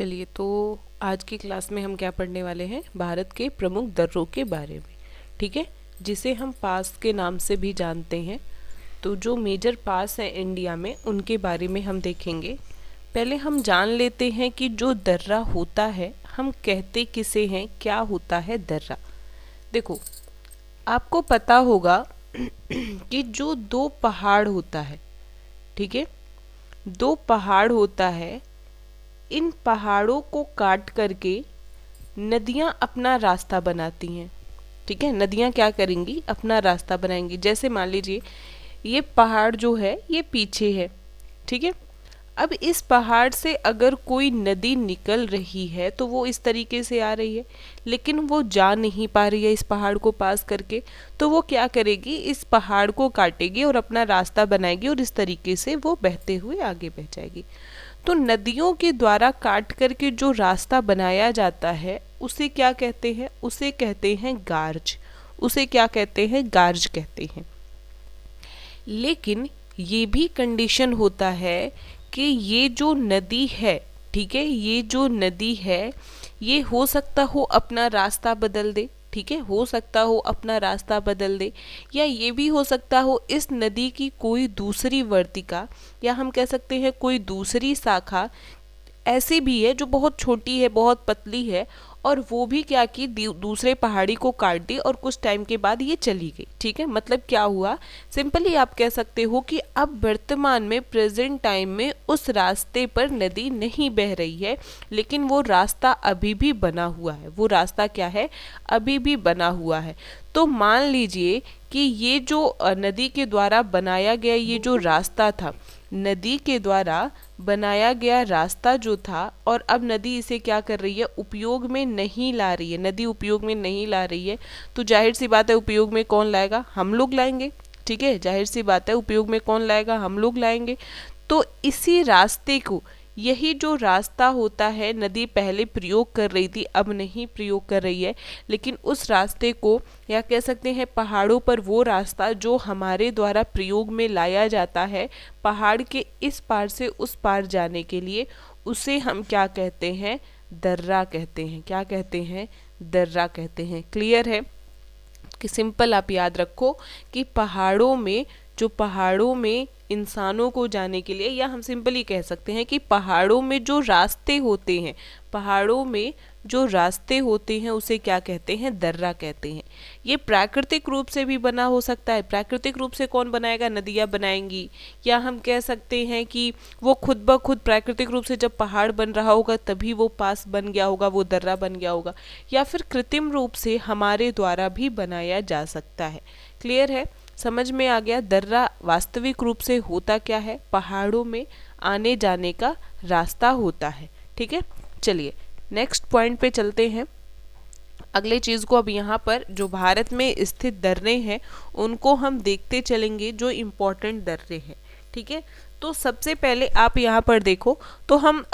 चलिए, तो आज की क्लास में हम क्या पढ़ने वाले हैं, भारत के प्रमुख दर्रों के बारे में। ठीक है, जिसे हम पास के नाम से भी जानते हैं। तो जो मेजर पास हैं इंडिया में, उनके बारे में हम देखेंगे। पहले हम जान लेते हैं कि जो दर्रा होता है, हम कहते किसे हैं, क्या होता है दर्रा। देखो, आपको पता होगा कि जो दो पहाड़ होता है, ठीक है, दो पहाड़ होता है, इन पहाड़ों को काट करके नदियाँ अपना रास्ता बनाती हैं। ठीक है, नदियाँ क्या करेंगी, अपना रास्ता बनाएंगी। जैसे मान लीजिए ये पहाड़ जो है ये पीछे है, ठीक है। अब इस पहाड़ से अगर कोई नदी निकल रही है तो वो इस तरीके से आ रही है, लेकिन वो जा नहीं पा रही है इस पहाड़ को पास करके। तो वो क्या करेगी, इस पहाड़ को काटेगी और अपना रास्ता बनाएगी और इस तरीके से वो बहते हुए आगे बह जाएगी। तो नदियों के द्वारा काट करके जो रास्ता बनाया जाता है उसे क्या कहते हैं, उसे कहते हैं गार्ज। उसे क्या कहते हैं, गार्ज कहते हैं। लेकिन ये भी कंडीशन होता है कि ये जो नदी है, ठीक है, ये जो नदी है ये हो सकता हो अपना रास्ता बदल दे। ठीक है, हो सकता हो अपना रास्ता बदल दे, या ये भी हो सकता हो इस नदी की कोई दूसरी वर्तिका, या हम कह सकते हैं कोई दूसरी शाखा ऐसी भी है जो बहुत छोटी है, बहुत पतली है, और वो भी क्या की, दूसरे पहाड़ी को काट दी और कुछ टाइम के बाद ये चली गई। ठीक है, मतलब क्या हुआ, सिंपली आप कह सकते हो कि अब वर्तमान में, प्रेजेंट टाइम में उस रास्ते पर नदी नहीं बह रही है, लेकिन वो रास्ता अभी भी बना हुआ है। वो रास्ता क्या है, अभी भी बना हुआ है। तो मान लीजिए कि ये जो नदी के द्वारा बनाया गया ये जो रास्ता था, नदी के द्वारा बनाया गया रास्ता जो था, और अब नदी इसे क्या कर रही है, उपयोग में नहीं ला रही है। नदी उपयोग में नहीं ला रही है, तो जाहिर सी बात है उपयोग में कौन लाएगा, हम लोग लाएंगे। ठीक है, जाहिर सी बात है उपयोग में कौन लाएगा, हम लोग लाएंगे। तो इसी रास्ते को, यही जो रास्ता होता है, नदी पहले प्रयोग कर रही थी, अब नहीं प्रयोग कर रही है, लेकिन उस रास्ते को, या कह सकते हैं पहाड़ों पर वो रास्ता जो हमारे द्वारा प्रयोग में लाया जाता है पहाड़ के इस पार से उस पार जाने के लिए, उसे हम क्या कहते हैं, दर्रा कहते हैं। क्या कहते हैं, दर्रा कहते हैं। क्लियर है कि सिंपल आप याद रखो कि पहाड़ों में, जो पहाड़ों में इंसानों को जाने के लिए, या हम सिंपली कह सकते हैं कि पहाड़ों में जो रास्ते होते हैं, पहाड़ों में जो रास्ते होते हैं उसे क्या कहते हैं, दर्रा कहते हैं। ये प्राकृतिक रूप से भी बना हो सकता है। प्राकृतिक रूप से कौन बनाएगा, नदियाँ बनाएंगी, या हम कह सकते हैं कि वो खुद ब खुद प्राकृतिक रूप से जब पहाड़ बन रहा होगा तभी वो पास बन गया होगा, वो दर्रा बन गया होगा, या फिर कृत्रिम रूप से हमारे द्वारा भी बनाया जा सकता है। क्लियर है, समझ में आ गया। दर्रा वास्तविक रूप से होता क्या है, पहाड़ों में आने जाने का रास्ता होता है। ठीक है, चलिए नेक्स्ट पॉइंट पे चलते हैं। अगले चीज़ को, अब यहाँ पर जो भारत में स्थित दर्रे हैं उनको हम देखते चलेंगे, जो इम्पोर्टेंट दर्रे हैं। ठीक है, तो सबसे पहले आप यहाँ पर देखो, तो हम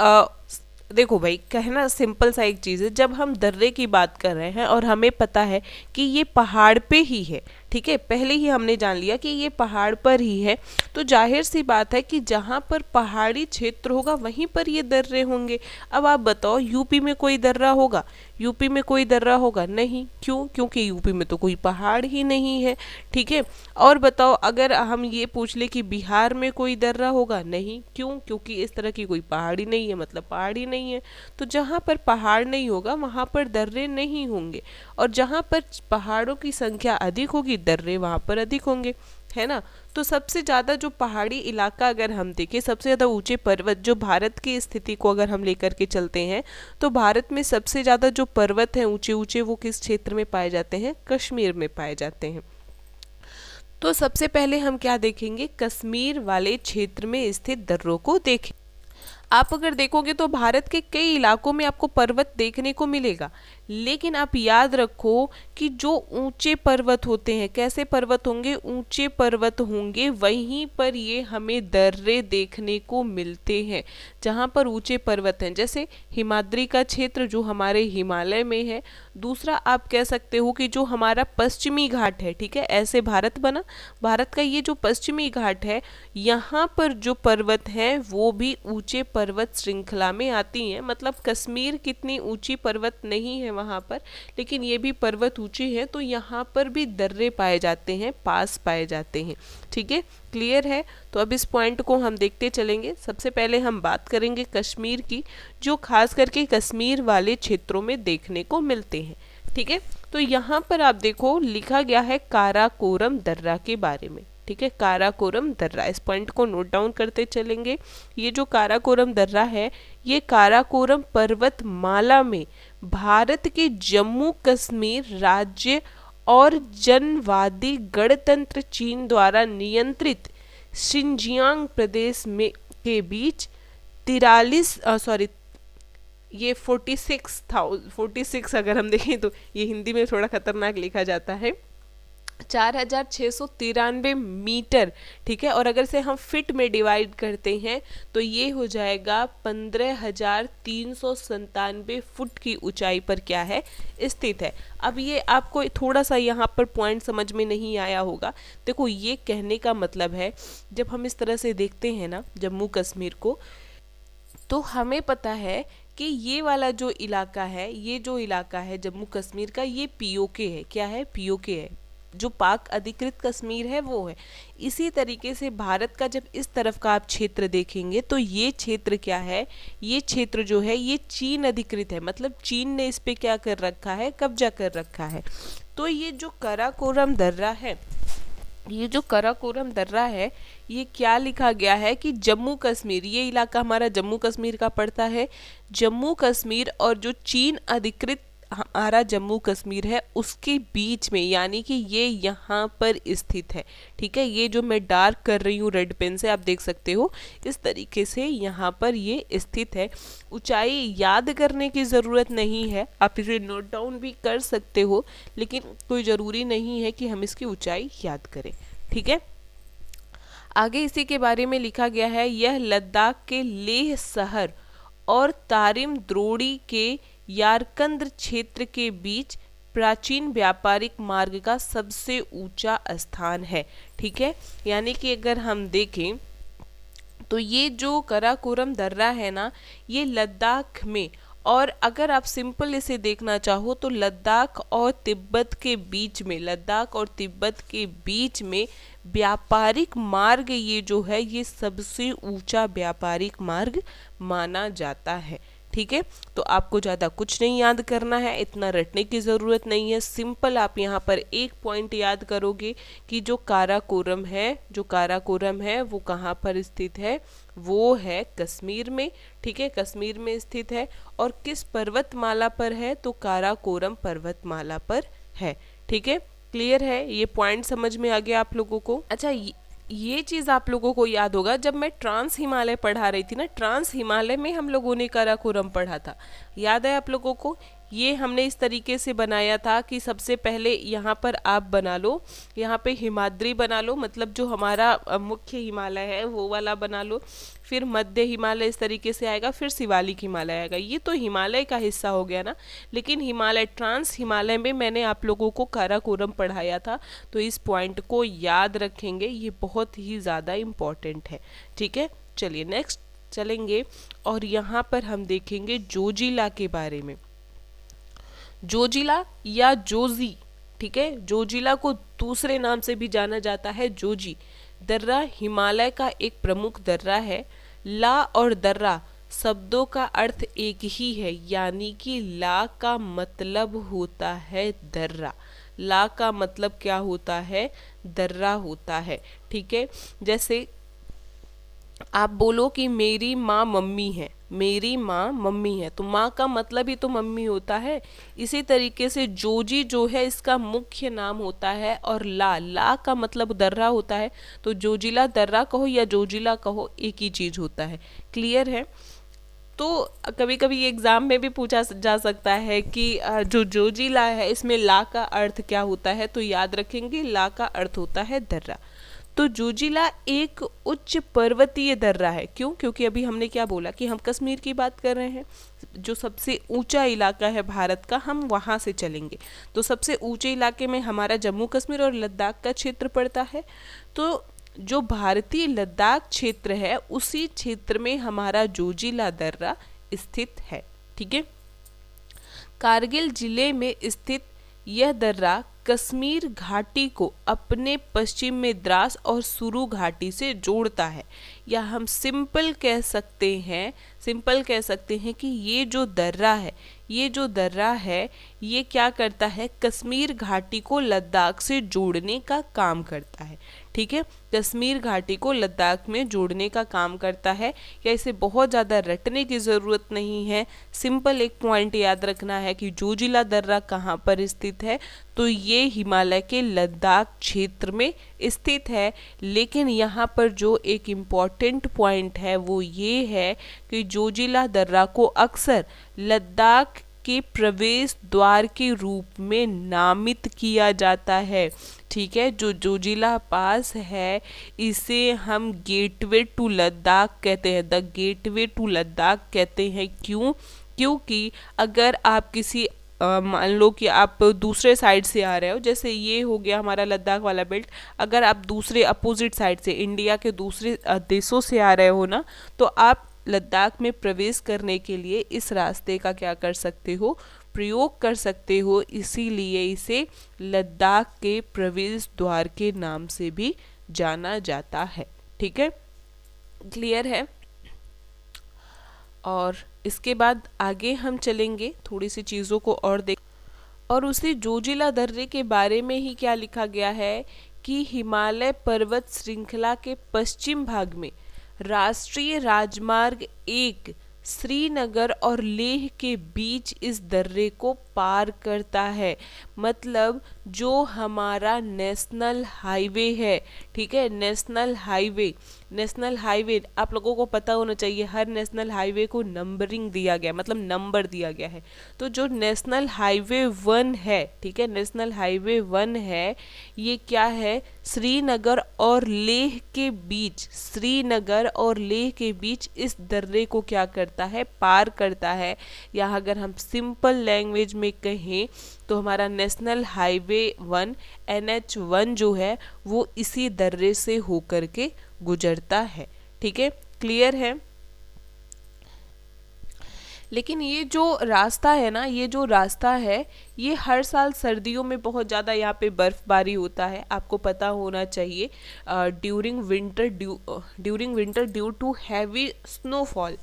देखो भाई, कहना सिंपल सा एक चीज़ है, जब हम दर्रे की बात कर रहे हैं और हमें पता है कि ये पहाड़ पे ही है, ठीक है, पहले ही हमने जान लिया कि ये पहाड़ पर ही है, तो जाहिर सी बात है कि जहाँ पर पहाड़ी क्षेत्र होगा वहीं पर ये दर्रे होंगे। अब आप बताओ, यूपी में कोई दर्रा होगा, यूपी में कोई दर्रा होगा नहीं, क्यों, क्योंकि यूपी में तो कोई पहाड़ ही नहीं है। ठीक है, और बताओ अगर हम ये पूछ ले कि बिहार में कोई दर्रा होगा, नहीं, क्यों, क्योंकि इस तरह की कोई पहाड़ ही नहीं है, मतलब पहाड़ ही नहीं है। तो जहाँ पर पहाड़ नहीं होगा वहाँ पर दर्रे नहीं होंगे, और जहाँ पर पहाड़ों की संख्या अधिक होगी दर्रे वहाँ पर अधिक होंगे, है ना। तो सबसे ज़्यादा जो पहाड़ी इलाका अगर हम देखें, सबसे ज़्यादा ऊंचे पर्वत जो भारत की स्थिति को अगर हम लेकर के चलते हैं, तो भारत में सबसे ज़्यादा जो पर्वत हैं ऊंचे ऊंचे, वो किस क्षेत्र में पाए जाते हैं, कश्मीर में पाए जाते हैं। तो सबसे पहले हम क्या देखेंगे, कश्मीर वाले क्षेत्र में स्थित दर्रों को देखें। आप अगर देखोगे तो भारत के कई इलाकों में आपको पर्वत देखने को मिलेगा, लेकिन आप याद रखो कि जो ऊंचे पर्वत होते हैं, कैसे पर्वत होंगे, ऊंचे पर्वत होंगे, वहीं पर ये हमें दर्रे देखने को मिलते हैं जहाँ पर ऊंचे पर्वत हैं, जैसे हिमाद्री का क्षेत्र जो हमारे हिमालय में है। दूसरा आप कह सकते हो कि जो हमारा पश्चिमी घाट है, ठीक है, ऐसे भारत बना, भारत का ये जो पश्चिमी घाट है, यहाँ पर जो पर्वत हैं वो भी ऊंचे पर्वत श्रृंखला में आती हैं। मतलब कश्मीर कितनी ऊंची पर्वत नहीं है वहाँ पर, लेकिन ये भी पर्वत ऊंचे हैं, तो यहाँ पर भी दर्रे पाए जाते हैं, पास पाए जाते हैं। ठीक है, क्लियर है। तो अब इस पॉइंट को हम देखते चलेंगे। सबसे पहले हम बात करेंगे कश्मीर की, जो खास करके कश्मीर वाले क्षेत्रों में देखने को मिलते हैं। ठीक है, तो यहाँ पर आप देखो लिखा गया है काराकोरम दर्रा के बारे में। ठीक है, काराकोरम दर्रा, इस पॉइंट को नोट डाउन करते चलेंगे। ये जो काराकोरम दर्रा है, ये काराकोरम पर्वतमाला में भारत के जम्मू कश्मीर राज्य और जनवादी गणतंत्र चीन द्वारा नियंत्रित शिनजियांग प्रदेश में के बीच 46 अगर हम देखें तो ये हिंदी में थोड़ा खतरनाक लिखा जाता है, 4693 मीटर। ठीक है, और अगर से हम फिट में डिवाइड करते हैं तो ये हो जाएगा 15,397 फुट की ऊंचाई पर क्या है, स्थित है। अब ये आपको थोड़ा सा यहाँ पर पॉइंट समझ में नहीं आया होगा। देखो, ये कहने का मतलब है, जब हम इस तरह से देखते हैं ना जम्मू कश्मीर को, तो हमें पता है कि ये वाला जो इलाका है, ये जो इलाका है जम्मू कश्मीर का, ये पीओके है। क्या है, पीओके है, जो पाक अधिकृत कश्मीर है वो है। इसी तरीके से भारत का जब इस तरफ का आप क्षेत्र देखेंगे तो ये क्षेत्र क्या है, ये क्षेत्र जो है ये चीन अधिकृत है, मतलब चीन ने इस पे क्या कर रखा है, कब्जा कर रखा है। तो ये जो काराकोरम दर्रा है, ये जो काराकोरम दर्रा है, ये क्या लिखा गया है कि जम्मू कश्मीर, ये इलाका हमारा जम्मू कश्मीर का पड़ता है, जम्मू कश्मीर और जो चीन अधिकृत हमारा जम्मू कश्मीर है उसके बीच में, यानी कि ये यहाँ पर स्थित है। ठीक है, ये जो मैं डार्क कर रही हूँ रेड पेन से, आप देख सकते हो इस तरीके से यहाँ पर ये स्थित है। ऊंचाई याद करने की ज़रूरत नहीं है, आप इसे नोट डाउन भी कर सकते हो, लेकिन कोई ज़रूरी नहीं है कि हम इसकी ऊंचाई याद करें। ठीक है, आगे इसी के बारे में लिखा गया है, यह लद्दाख के लेह शहर और तारिम द्रोड़ी के यारकंद क्षेत्र के बीच प्राचीन व्यापारिक मार्ग का सबसे ऊंचा स्थान है। ठीक है, यानी कि अगर हम देखें तो ये जो काराकोरम दर्रा है ना, ये लद्दाख में, और अगर आप सिंपल इसे देखना चाहो तो लद्दाख और तिब्बत के बीच में, लद्दाख और तिब्बत के बीच में व्यापारिक मार्ग ये जो है ये सबसे ऊंचा व्यापारिक मार्ग माना जाता है। ठीक है, तो आपको ज़्यादा कुछ नहीं याद करना है, इतना रटने की ज़रूरत नहीं है। सिंपल आप यहाँ पर एक पॉइंट याद करोगे कि जो काराकोरम है, जो काराकोरम है वो कहाँ पर स्थित है, वो है कश्मीर में। ठीक है, कश्मीर में स्थित है, और किस पर्वतमाला पर है, तो काराकोरम पर्वतमाला पर है। ठीक है, क्लियर है, ये पॉइंट समझ में आ गया आप लोगों को। अच्छा, ये चीज़ आप लोगों को याद होगा, जब मैं ट्रांस हिमालय पढ़ा रही थी ना, ट्रांस हिमालय में हम लोगों ने काराकोरम पढ़ा था, याद है आप लोगों को। ये हमने इस तरीके से बनाया था कि सबसे पहले यहाँ पर आप बना लो, यहाँ पे हिमाद्री बना लो, मतलब जो हमारा मुख्य हिमालय है वो वाला बना लो, फिर मध्य हिमालय इस तरीके से आएगा, फिर शिवालिक हिमालय आएगा। ये तो हिमालय का हिस्सा हो गया ना, लेकिन हिमालय, ट्रांस हिमालय में मैंने आप लोगों को काराकोरम पढ़ाया था, तो इस पॉइंट को याद रखेंगे, ये बहुत ही ज़्यादा इम्पॉर्टेंट है। ठीक है, चलिए नेक्स्ट चलेंगे, और यहाँ पर हम देखेंगे जोजिला के बारे में। जोजिला या जोजी, ठीक है, जोजिला को दूसरे नाम से भी जाना जाता है जोजी दर्रा, हिमालय का एक प्रमुख दर्रा है। ला और दर्रा शब्दों का अर्थ एक ही है, यानी कि ला का मतलब होता है दर्रा, ला का मतलब क्या होता है, दर्रा होता है। ठीक है, जैसे आप बोलो कि मेरी माँ मम्मी है, मेरी माँ मम्मी है, तो माँ का मतलब ही तो मम्मी होता है। इसी तरीके से जोजी जो है इसका मुख्य नाम होता है, और ला, ला का मतलब दर्रा होता है, तो जोजिला दर्रा कहो या जोजिला कहो एक ही चीज़ होता है। क्लियर है। तो कभी कभी एग्ज़ाम में भी पूछा जा सकता है कि जो जोजिला है इसमें ला का अर्थ क्या होता है, तो याद रखेंगे ला का अर्थ होता है दर्रा। तो जोजिला एक उच्च पर्वतीय दर्रा है। क्यों? क्योंकि अभी हमने क्या बोला कि हम कश्मीर की बात कर रहे हैं, जो सबसे ऊंचा इलाका है भारत का, हम वहाँ से चलेंगे। तो सबसे ऊंचे इलाके में हमारा जम्मू कश्मीर और लद्दाख का क्षेत्र पड़ता है। तो जो भारतीय लद्दाख क्षेत्र है उसी क्षेत्र में हमारा जोजिला दर्रा स्थित है। ठीक है। कारगिल जिले में स्थित यह दर्रा कश्मीर घाटी को अपने पश्चिम में द्रास और सुरू घाटी से जोड़ता है। या हम सिंपल कह सकते हैं कि ये जो दर्रा है ये क्या करता है, कश्मीर घाटी को लद्दाख से जोड़ने का काम करता है। ठीक है, कश्मीर घाटी को लद्दाख में जोड़ने का काम करता है। या इसे बहुत ज़्यादा रटने की ज़रूरत नहीं है, सिंपल एक पॉइंट याद रखना है कि जोजिला दर्रा कहाँ पर स्थित है, तो ये हिमालय के लद्दाख क्षेत्र में स्थित है। लेकिन यहाँ पर जो एक इम्पॉर्टेंट पॉइंट है वो ये है कि जोजिला दर्रा को अक्सर लद्दाख के प्रवेश द्वार के रूप में नामित किया जाता है। ठीक है, जो जोजिला पास है इसे हम गेटवे टू लद्दाख कहते हैं, द गेटवे टू लद्दाख कहते हैं। क्यों? क्योंकि अगर आप किसी मान लो कि आप दूसरे साइड से आ रहे हो, जैसे ये हो गया हमारा लद्दाख वाला बेल्ट, अगर आप दूसरे अपोजिट साइड से इंडिया के दूसरे देशों से आ रहे हो ना, तो आप लद्दाख में प्रवेश करने के लिए इस रास्ते का क्या कर सकते हो, प्रयोग कर सकते हो। इसीलिए इसे लद्दाख के प्रवेश द्वार के नाम से भी जाना जाता है। ठीक है, क्लियर है। और इसके बाद आगे हम चलेंगे, थोड़ी सी चीज़ों को और देख, और उसी जोजिला दर्रे के बारे में ही क्या लिखा गया है कि हिमालय पर्वत श्रृंखला के पश्चिम भाग में राष्ट्रीय राजमार्ग 1 श्रीनगर और लेह के बीच इस दर्रे को पार करता है। मतलब जो हमारा नेशनल हाईवे है, ठीक है, नेशनल हाईवे आप लोगों को पता होना चाहिए, हर नेशनल हाईवे को नंबरिंग दिया गया, मतलब नंबर दिया गया है। तो जो नेशनल हाईवे 1 है, ठीक है, नेशनल हाईवे 1 है, ये क्या है, श्रीनगर और लेह के बीच इस दर्रे को क्या करता है, पार करता है। या अगर हम सिंपल लैंग्वेज में कहें तो हमारा नेशनल हाईवे 1 NH1 जो है वो इसी दर्रे से होकर के गुजरता है। ठीक है, क्लियर है। लेकिन ये जो रास्ता है ना, ये हर साल सर्दियों में बहुत ज़्यादा यहाँ पे बर्फबारी होता है, आपको पता होना चाहिए। During winter due to heavy snowfall,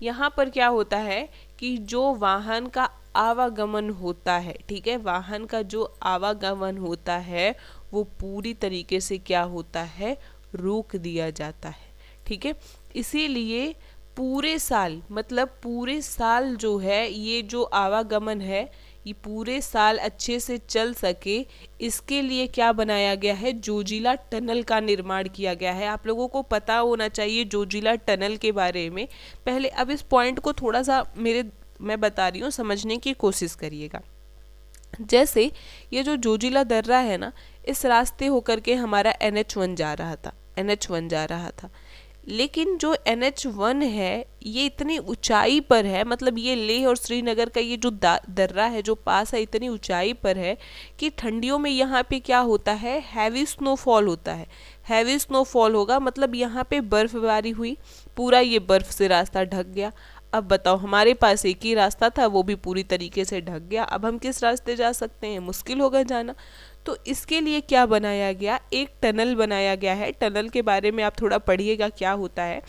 यहाँ पर क्या होता है कि जो वाहन का आवागमन होता है, ठीक है, वाहन का जो आवागमन होता है वो पूरी तरीके से क्या होता है, रोक दिया जाता है। ठीक है, इसीलिए पूरे साल जो है ये जो आवागमन है ये पूरे साल अच्छे से चल सके, इसके लिए क्या बनाया गया है, जोजिला टनल का निर्माण किया गया है। आप लोगों को पता होना चाहिए जोजिला टनल के बारे में। पहले अब इस पॉइंट को थोड़ा सा मैं बता रही हूँ, समझने की कोशिश करिएगा। जैसे ये जो जोजिला दर्रा है ना, इस रास्ते होकर के हमारा NH1 जा रहा था, लेकिन जो NH1 है ये इतनी ऊंचाई पर है, मतलब ये लेह और श्रीनगर का ये जो दर्रा है, जो पास है, इतनी ऊंचाई पर है कि ठंडियों में यहाँ पे क्या होता है, हैवी स्नोफॉल होता है। हैवी स्नोफॉल होगा मतलब यहाँ पे बर्फबारी हुई, पूरा ये बर्फ से रास्ता ढक गया। अब बताओ, हमारे पास एक ही रास्ता था, वो भी पूरी तरीके से ढक गया। अब हम किस रास्ते जा सकते हैं, मुश्किल होगा जाना। तो इसके लिए क्या बनाया गया, एक टनल बनाया गया है। टनल के बारे में आप थोड़ा पढ़िएगा क्या होता है।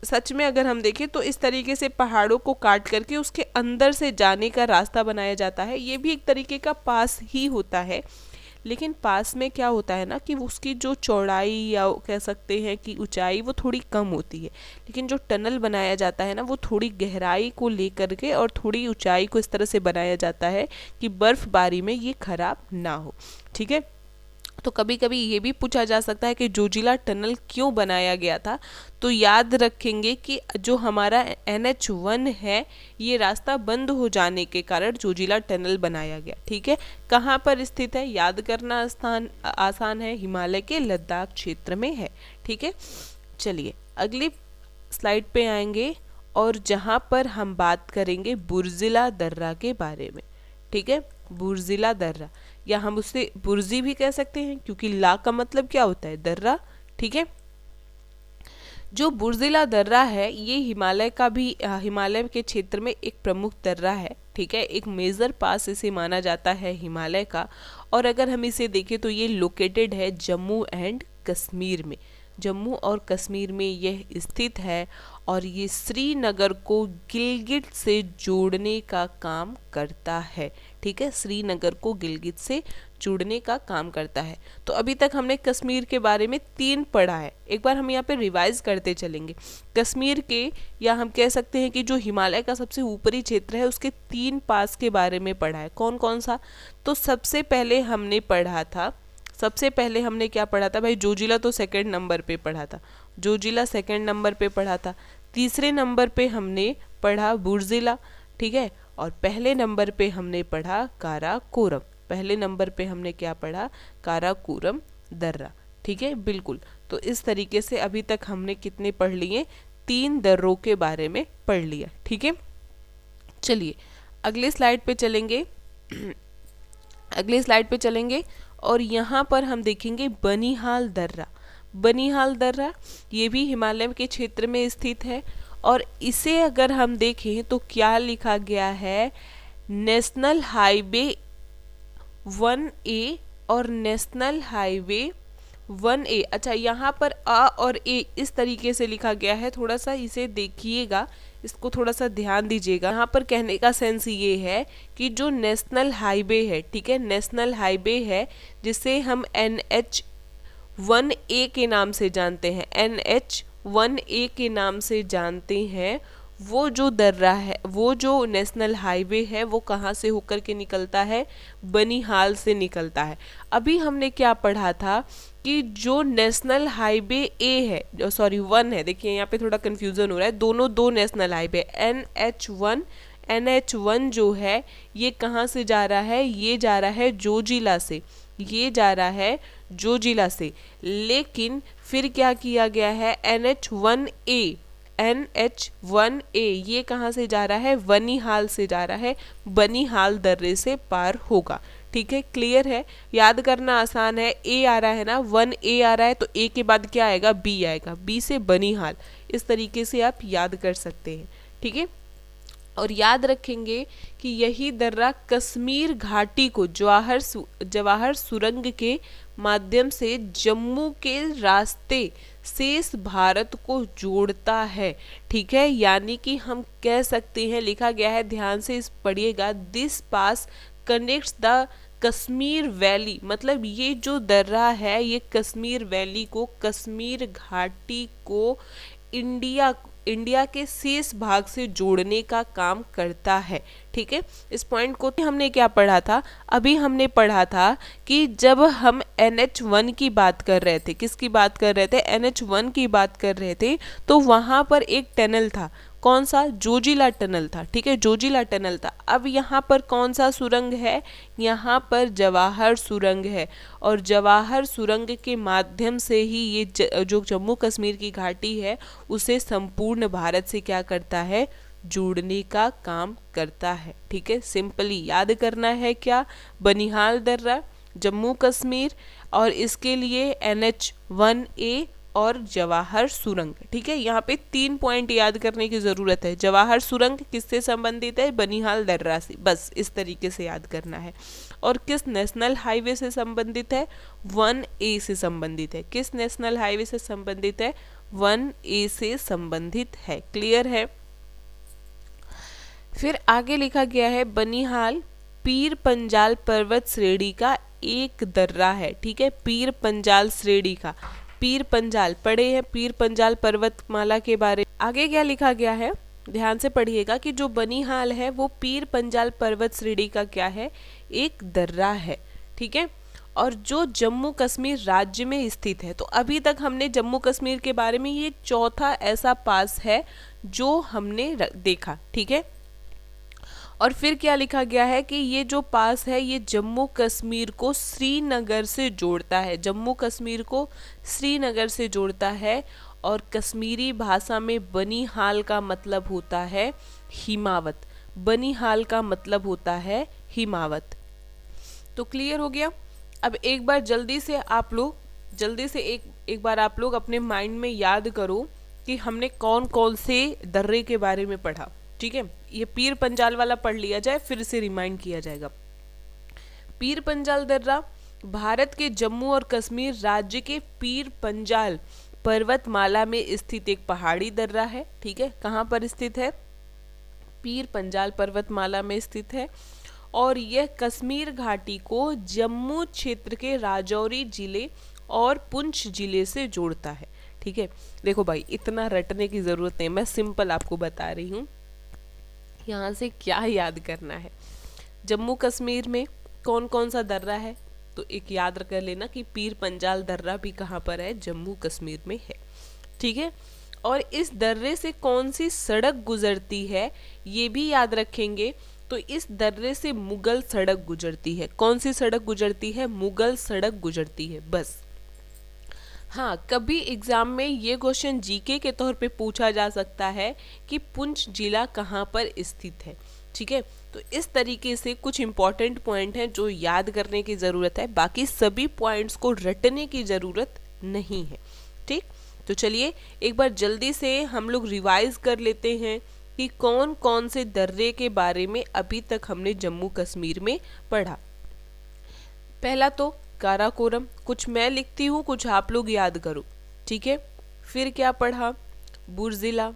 सच में अगर हम देखें तो इस तरीके से पहाड़ों को काट करके उसके अंदर से जाने का रास्ता बनाया जाता है। ये भी एक तरीके का पास ही होता है, लेकिन पास में क्या होता है ना कि उसकी जो चौड़ाई या कह सकते हैं कि ऊंचाई वो थोड़ी कम होती है। लेकिन जो टनल बनाया जाता है ना, वो थोड़ी गहराई को लेकर के और थोड़ी ऊंचाई को इस तरह से बनाया जाता है कि बर्फबारी में ये खराब ना हो। ठीक है, तो कभी कभी ये भी पूछा जा सकता है कि जोजिला टनल क्यों बनाया गया था। तो याद रखेंगे कि जो हमारा NH1 है, ये रास्ता बंद हो जाने के कारण जोजिला टनल बनाया गया। ठीक है, कहाँ पर स्थित है, याद करना आसान है, हिमालय के लद्दाख क्षेत्र में है। ठीक है, चलिए अगली स्लाइड पे आएंगे और जहाँ पर हम बात करेंगे बुर्जिला दर्रा के बारे में। ठीक है, बुर्जिला दर्रा, या हम उसे बुर्जी भी कह सकते हैं क्योंकि ला का मतलब क्या होता है, दर्रा। ठीक है, जो बुर्जिला दर्रा है ये हिमालय का भी हिमालय के क्षेत्र में एक प्रमुख दर्रा है। ठीक है, एक मेजर पास इसे माना जाता है हिमालय का। और अगर हम इसे देखें तो ये लोकेटेड है जम्मू एंड कश्मीर में, जम्मू और कश्मीर में यह स्थित है और ये श्रीनगर को गिलगित से जोड़ने का काम करता है। ठीक है, श्रीनगर को गिलगित से जोड़ने का काम करता है। तो अभी तक हमने कश्मीर के बारे में 3 पढ़ा है, एक बार हम यहाँ पे रिवाइज करते चलेंगे। कश्मीर के, या हम कह सकते हैं कि जो हिमालय का सबसे ऊपरी क्षेत्र है, उसके 3 पास के बारे में पढ़ा है। कौन कौन सा? तो सबसे पहले हमने पढ़ा था, सबसे पहले हमने क्या पढ़ा था भाई, जोजिला तो 2nd नंबर पे पढ़ा था, जोजिला 2nd नंबर पे पढ़ा था। तीसरे नंबर पे हमने पढ़ा बुर्जिला। ठीक है, और पहले नंबर पे हमने पढ़ा काराकोरम। पहले नंबर पे हमने क्या पढ़ा, काराकोरम दर्रा। ठीक है, बिल्कुल। तो इस तरीके से अभी तक हमने कितने पढ़ लिए, 3 दर्रों के बारे में पढ़ लिया। ठीक है, चलिए अगले स्लाइड पे चलेंगे अगले स्लाइड पे चलेंगे और यहाँ पर हम देखेंगे बनिहाल दर्रा। बनिहाल दर्रा ये भी हिमालय के क्षेत्र में स्थित है और इसे अगर हम देखें तो क्या लिखा गया है, नेशनल हाईवे 1A और नेशनल हाईवे 1A। अच्छा, यहाँ पर A और A इस तरीके से लिखा गया है, थोड़ा सा इसे देखिएगा, इसको थोड़ा सा ध्यान दीजिएगा। यहाँ पर कहने का सेंस ये है कि जो नेशनल हाईवे है, ठीक है, नेशनल हाईवे है जिसे हम NH1A के नाम से जानते हैं, NH1A के नाम से जानते हैं, वो जो दर्रा है, वो जो नेशनल हाईवे है, वो कहाँ से होकर के निकलता है, बनिहाल से निकलता है। अभी हमने क्या पढ़ा था कि जो नेशनल हाईवे ए है, सॉरी 1 है, देखिए यहाँ पे थोड़ा कंफ्यूजन हो रहा है, दोनों 2 नेशनल हाईवे, NH1 जो है ये कहाँ से जा रहा है, ये जा रहा है जोजिला से, ये जा रहा है जोजिला से। लेकिन फिर क्या किया गया है, NH1A ये कहाँ से जा रहा है, बनिहाल से जा रहा है, बनिहाल दर्रे से पार होगा। ठीक है, क्लियर है, याद करना आसान है। ए आ रहा है ना, 1A आ रहा है तो ए के बाद क्या आएगा, बी आएगा, बी से बनिहाल। इस तरीके से आप याद कर सकते हैं। ठीक है, और याद रखेंगे कि यही दर्रा कश्मीर घाटी को जवाहर सुरंग के माध्यम से जम्मू के रास्ते शेष भारत को जोड़ता है। ठीक है, यानी कि हम कह सकते हैं, लिखा गया है, ध्यान से इस पढ़िएगा, this pass connects the Kashmir valley, मतलब ये जो दर्रा है ये कश्मीर वैली को, कश्मीर घाटी को इंडिया के शेष भाग से जोड़ने का काम करता है। ठीक है, इस पॉइंट को हमने क्या पढ़ा था, अभी हमने पढ़ा था कि जब हम NH1 की बात कर रहे थे, किसकी बात कर रहे थे, NH1 की बात कर रहे थे, तो वहां पर एक टनल था, कौन सा, जोजिला टनल था। ठीक है, जोजिला टनल था। अब यहाँ पर कौन सा सुरंग है, यहाँ पर जवाहर सुरंग है, और जवाहर सुरंग के माध्यम से ही ये जो जम्मू कश्मीर की घाटी है उसे संपूर्ण भारत से क्या करता है, जोड़ने का काम करता है। ठीक है, सिंपली याद करना है क्या, बनिहाल दर्रा, जम्मू कश्मीर, और इसके लिए NH1A और जवाहर सुरंग। ठीक है, यहाँ पे 3 पॉइंट याद करने की जरूरत है। जवाहर सुरंग किससे संबंधित है, बनिहाल दर्रा से, बस इस तरीके से याद करना है। और किस नेशनल हाईवे से संबंधित है, 1A से संबंधित है। किस नेशनल हाईवे से संबंधित है, 1A से संबंधित है। क्लियर है। फिर आगे लिखा गया है, बनिहाल पीर पंजाल पर्वत श्रेणी का एक दर्रा है। ठीक है, पीर पंजाल श्रेणी का, पीर पंजाल पढ़े हैं, पीर पंजाल पर्वतमाला के बारे। आगे क्या लिखा गया है, ध्यान से पढ़िएगा कि जो बनिहाल है वो पीर पंजाल पर्वत श्रेणी का क्या है, एक दर्रा है। ठीक है, और जो जम्मू कश्मीर राज्य में स्थित है। तो अभी तक हमने जम्मू कश्मीर के बारे में, ये चौथा ऐसा पास है जो हमने देखा, ठीक है। और फिर क्या लिखा गया है कि ये जो पास है ये जम्मू कश्मीर को श्रीनगर से जोड़ता है, जम्मू कश्मीर को श्रीनगर से जोड़ता है। और कश्मीरी भाषा में बनिहाल का मतलब होता है हिमावत, बनिहाल का मतलब होता है हिमावत। तो क्लियर हो गया। अब एक बार जल्दी से एक बार आप लोग अपने माइंड में याद करो कि हमने कौन कौन से दर्रे के बारे में पढ़ा, ठीक है। ये पीर पंजाल वाला पढ़ लिया जाए, फिर से रिमाइंड किया जाएगा। पीर पंजाल दर्रा भारत के जम्मू और कश्मीर राज्य के पीर पंजाल पर्वतमाला में स्थित एक पहाड़ी दर्रा है, ठीक है। कहाँ पर स्थित है? पीर पंजाल पर्वतमाला में स्थित है। और यह कश्मीर घाटी को जम्मू क्षेत्र के राजौरी जिले और पुंछ जिले से जोड़ता है, ठीक है। देखो भाई, इतना रटने की जरूरत नहीं, मैं सिंपल आपको बता रही हूँ। यहाँ से क्या याद करना है, जम्मू कश्मीर में कौन कौन सा दर्रा है, तो एक याद कर लेना कि पीर पंजाल दर्रा भी कहाँ पर है, जम्मू कश्मीर में है, ठीक है। और इस दर्रे से कौन सी सड़क गुजरती है ये भी याद रखेंगे। तो इस दर्रे से मुगल सड़क गुजरती है। कौन सी सड़क गुजरती है? मुगल सड़क गुजरती है, बस। हाँ, कभी एग्जाम में ये क्वेश्चन जीके के तौर पे पूछा जा सकता है कि पुंछ जिला कहाँ पर स्थित है, ठीक है। तो इस तरीके से कुछ इंपॉर्टेंट पॉइंट हैं जो याद करने की ज़रूरत है, बाकी सभी पॉइंट्स को रटने की ज़रूरत नहीं है, ठीक। तो चलिए एक बार जल्दी से हम लोग रिवाइज कर लेते हैं कि कौन कौन से दर्रे के बारे में अभी तक हमने जम्मू कश्मीर में पढ़ा। पहला तो काराकोरम, कुछ मैं लिखती हूँ, कुछ आप लोग याद करो, ठीक है। फिर क्या पढ़ा? बुर्जिला,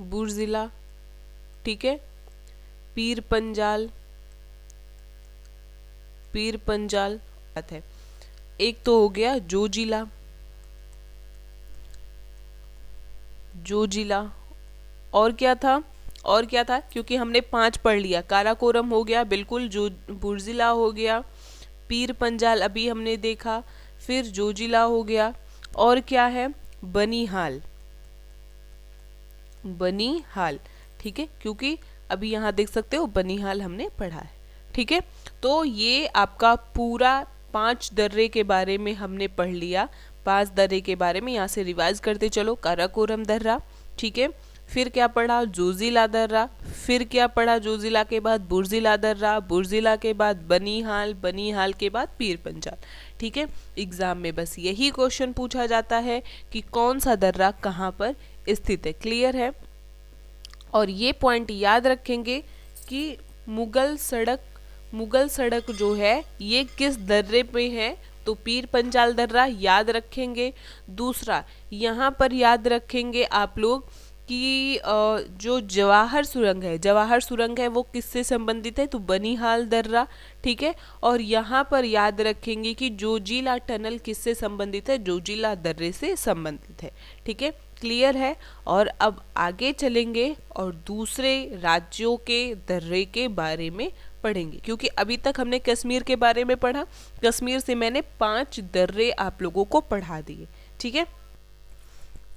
बुर्जिला, ठीक है। पीर पंजाल, पीर पंजाल बात है। एक तो हो गया जोजिला, जोजिला। और क्या था? और क्या था? क्योंकि हमने 5 पढ़ लिया। काराकोरम हो गया बिल्कुल, जो बुर्जिला हो गया, पीर पंजाल अभी हमने देखा, फिर जोजिला हो गया, और क्या है? बनिहाल, बनिहाल, ठीक है। क्योंकि अभी यहाँ देख सकते हो बनिहाल हमने पढ़ा है, ठीक है। तो ये आपका पूरा 5 दर्रे के बारे में हमने पढ़ लिया। 5 दर्रे के बारे में यहाँ से रिवाइज करते चलो। काराकोरम दर्रा, ठीक है। फिर क्या पढ़ा? जोजिला दर्रा। फिर क्या पढ़ा? जोजिला के बाद बुर्जिला दर्रा, बुर्जिला के बाद बनिहाल, बनिहाल के बाद पीर पंजाल, ठीक है। एग्जाम में बस यही क्वेश्चन पूछा जाता है कि कौन सा दर्रा कहाँ पर स्थित है। क्लियर है? और ये पॉइंट याद रखेंगे कि मुगल सड़क जो है ये किस दर्रे पे है, तो पीर पंजाल दर्रा याद रखेंगे। दूसरा यहाँ पर याद रखेंगे आप लोग कि जो जवाहर सुरंग है वो किससे संबंधित है, तो बनिहाल दर्रा, ठीक है। और यहाँ पर याद रखेंगे कि जोजिला टनल किससे संबंधित है, जोजिला दर्रे से संबंधित है, ठीक है। क्लियर है? और अब आगे चलेंगे और दूसरे राज्यों के दर्रे के बारे में पढ़ेंगे, क्योंकि अभी तक हमने कश्मीर के बारे में पढ़ा। कश्मीर से मैंने 5 दर्रे आप लोगों को पढ़ा दिए, ठीक है।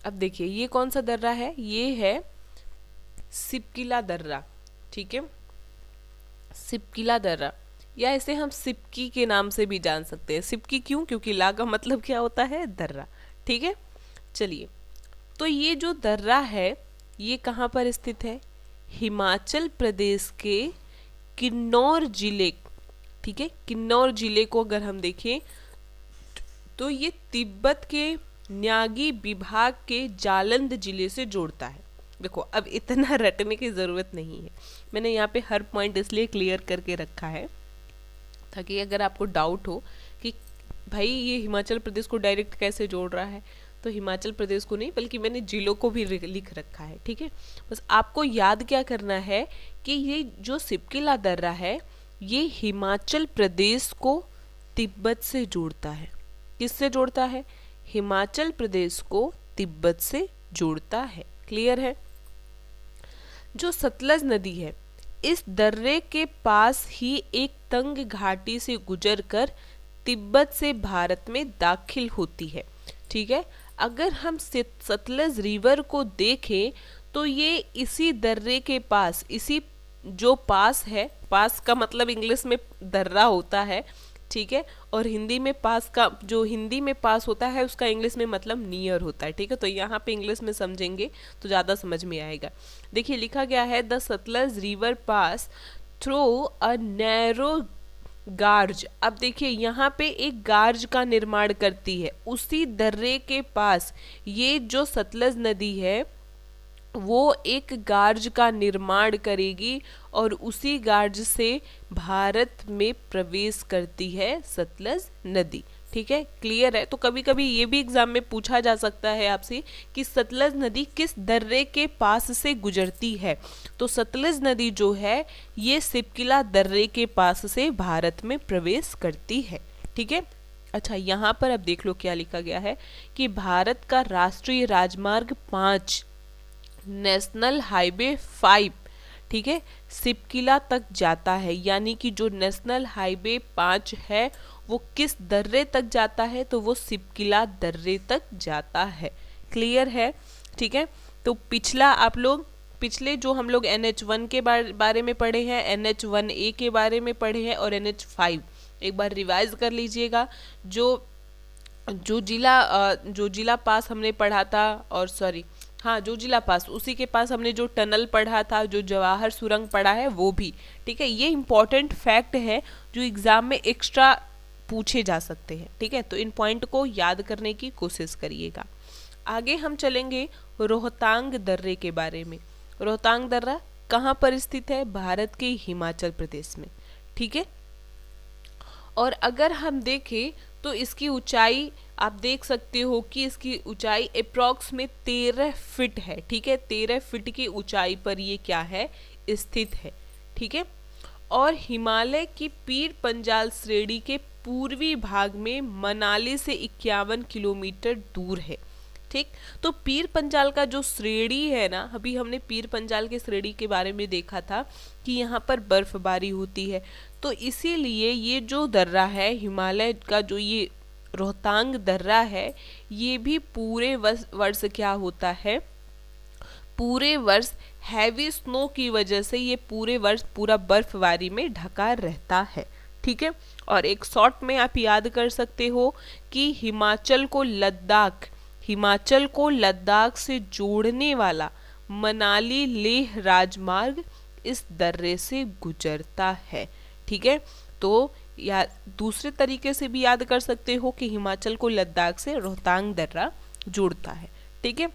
अब देखिए ये कौन सा दर्रा है, ये है सिपकिला दर्रा, ठीक है। सिपकिला दर्रा, या इसे हम सिपकी के नाम से भी जान सकते हैं। सिपकी क्यों? क्योंकि ला का मतलब क्या होता है? दर्रा, ठीक है। चलिए, तो ये जो दर्रा है ये कहाँ पर स्थित है? हिमाचल प्रदेश के किन्नौर जिले, ठीक है। किन्नौर जिले को अगर हम देखें तो ये तिब्बत के न्यागी विभाग के जालंध जिले से जोड़ता है। देखो अब इतना रटने की ज़रूरत नहीं है, मैंने यहाँ पे हर पॉइंट इसलिए क्लियर करके रखा है ताकि अगर आपको डाउट हो कि भाई ये हिमाचल प्रदेश को डायरेक्ट कैसे जोड़ रहा है, तो हिमाचल प्रदेश को नहीं बल्कि मैंने जिलों को भी लिख रखा है, ठीक है। बस आपको याद क्या करना है कि ये जो सिपकिला दर्रा है ये हिमाचल प्रदेश को तिब्बत से जोड़ता है। किससे जोड़ता है? हिमाचल प्रदेश को तिब्बत से जोड़ता है। क्लियर है? जो सतलज नदी है इस दर्रे के पास ही एक तंग घाटी से गुजरकर तिब्बत से भारत में दाखिल होती है। ठीक है, अगर हम सतलज रिवर को देखें तो ये इसी दर्रे के पास, इसी जो पास है, पास का मतलब इंग्लिश में दर्रा होता है, ठीक है, और हिंदी में पास का, जो हिंदी में पास होता है उसका इंग्लिश में मतलब नियर होता है। ठीक है, तो यहाँ पे इंग्लिश में समझेंगे तो ज़्यादा समझ में आएगा। देखिए लिखा गया है the Sutlej river pass through a narrow गार्ज। अब देखिए यहाँ पे एक गार्ज का निर्माण करती है उसी दर्रे के पास। ये जो सतलज नदी है वो एक गार्ज का निर्माण करेगी और उसी गार्ज से भारत में प्रवेश करती है सतलज नदी। ठीक है, क्लियर है। तो कभी कभी ये भी एग्जाम में पूछा जा सकता है आपसे कि सतलज नदी किस दर्रे के पास से गुजरती है। तो सतलज नदी जो है ये सिपकिला दर्रे के पास से भारत में प्रवेश करती है। ठीक है, अच्छा यहाँ पर अब देख लो क्या लिखा गया है कि भारत का राष्ट्रीय राजमार्ग 5 नेशनल हाईवे 5, ठीक है, सिपकिला तक जाता है। यानी कि जो नेशनल हाईवे 5 है वो किस दर्रे तक जाता है, तो वो सिपकिला दर्रे तक जाता है। क्लियर है, ठीक है। तो पिछला आप लोग, पिछले जो हम लोग NH1 के बारे में पढ़े हैं, NH1A के बारे में पढ़े हैं और NH5 एक बार रिवाइज कर लीजिएगा। जो जिला पास हमने पढ़ा था, और सॉरी हाँ जो जिला पास, उसी के पास हमने जो टनल पढ़ा था, जो जवाहर सुरंग पढ़ा है वो भी। ठीक है, ये इंपॉर्टेंट फैक्ट है जो एग्जाम में एक्स्ट्रा पूछे जा सकते हैं। ठीक है, तो इन पॉइंट को याद करने की कोशिश करिएगा। आगे हम चलेंगे रोहतांग दर्रे के बारे में। रोहतांग दर्रा कहाँ पर स्थित है? भारत के हिमाचल प्रदेश में। ठीक है, और अगर हम देखें तो इसकी ऊंचाई आप देख सकते हो कि इसकी ऊंचाई अप्रॉक्स में 13 फीट है। ठीक है, 13 फीट की ऊंचाई पर ये क्या है, स्थित है। ठीक है, और हिमालय की पीर पंजाल श्रेणी के पूर्वी भाग में मनाली से 51 किलोमीटर दूर है। ठीक, तो पीर पंजाल का जो श्रेणी है ना, अभी हमने पीर पंजाल के श्रेणी के बारे में देखा था कि यहाँ पर बर्फबारी होती है। तो इसीलिए ये जो दर्रा है हिमालय का, जो ये रोहतांग दर्रा है, ये भी पूरे वर्ष क्या होता है, पूरे वर्ष हैवी स्नो की वजह से ये पूरे वर्ष पूरा बर्फबारी में ढका रहता है। ठीक है, और एक शॉर्ट में आप याद कर सकते हो कि हिमाचल को लद्दाख से जोड़ने वाला मनाली लेह राजमार्ग इस दर्रे से गुजरता है। ठीक है, तो या दूसरे तरीके से भी याद कर सकते हो कि हिमाचल को लद्दाख से रोहतांग दर्रा जोड़ता है। ठीक है,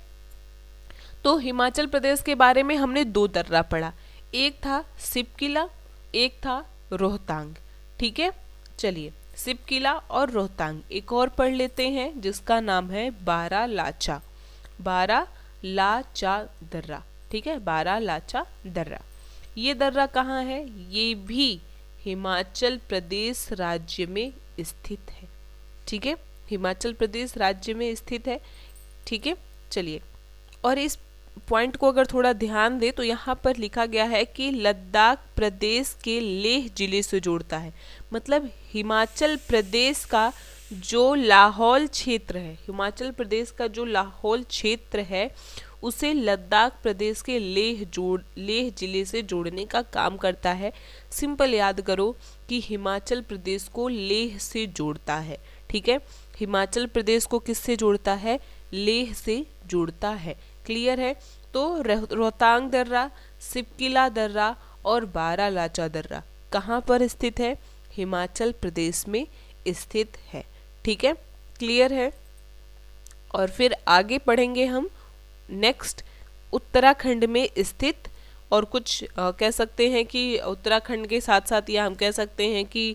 तो हिमाचल प्रदेश के बारे में हमने 2 दर्रा पढ़ा, एक था सिपकिला, एक था रोहतांग। ठीक है, चलिए सिपकिला और रोहतांग एक और पढ़ लेते हैं जिसका नाम है बारालाचा दर्रा। ठीक है, बारालाचा दर्रा। ये दर्रा कहाँ है? ये भी हिमाचल प्रदेश राज्य में स्थित है। ठीक है, हिमाचल प्रदेश राज्य में स्थित है। ठीक है, चलिए, और इस पॉइंट को अगर थोड़ा ध्यान दे तो यहाँ पर लिखा गया है कि लद्दाख प्रदेश के लेह जिले से जोड़ता है। मतलब हिमाचल प्रदेश का जो लाहौल क्षेत्र है, हिमाचल प्रदेश का जो लाहौल क्षेत्र है उसे लद्दाख प्रदेश के लेह जिले से जोड़ने का काम करता है। सिंपल याद करो कि हिमाचल प्रदेश को लेह से जोड़ता है। ठीक है, हिमाचल प्रदेश को किससे जोड़ता है? लेह से जोड़ता है। क्लियर है? तो रोहतांग दर्रा, सिपकिला दर्रा और बारालाचा दर्रा कहाँ पर स्थित है? हिमाचल प्रदेश में स्थित है। ठीक है, क्लियर है? और फिर आगे पढ़ेंगे हम नेक्स्ट उत्तराखंड में स्थित, और कुछ कह सकते हैं कि उत्तराखंड के साथ साथ या हम कह सकते हैं कि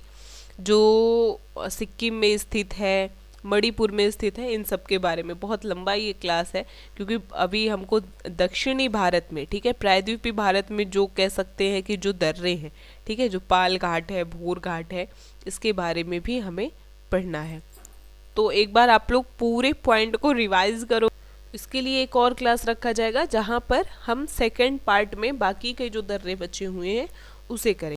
जो सिक्किम में स्थित है, मणिपुर में स्थित है, इन सब के बारे में। बहुत लंबा ये क्लास है क्योंकि अभी हमको दक्षिणी भारत में, ठीक है, प्रायद्वीपीय भारत में जो कह सकते हैं कि जो दर्रे हैं, ठीक है, जो पाल घाट है, भूर घाट है, इसके बारे में भी हमें पढ़ना है। तो एक बार आप लोग पूरे पॉइंट को रिवाइज करो इसके लिए एक और क्लास रखा जाएगा जहाँ पर हम सेकंड पार्ट में बाकी के जो दर्रे बचे हुए हैं उसे करें।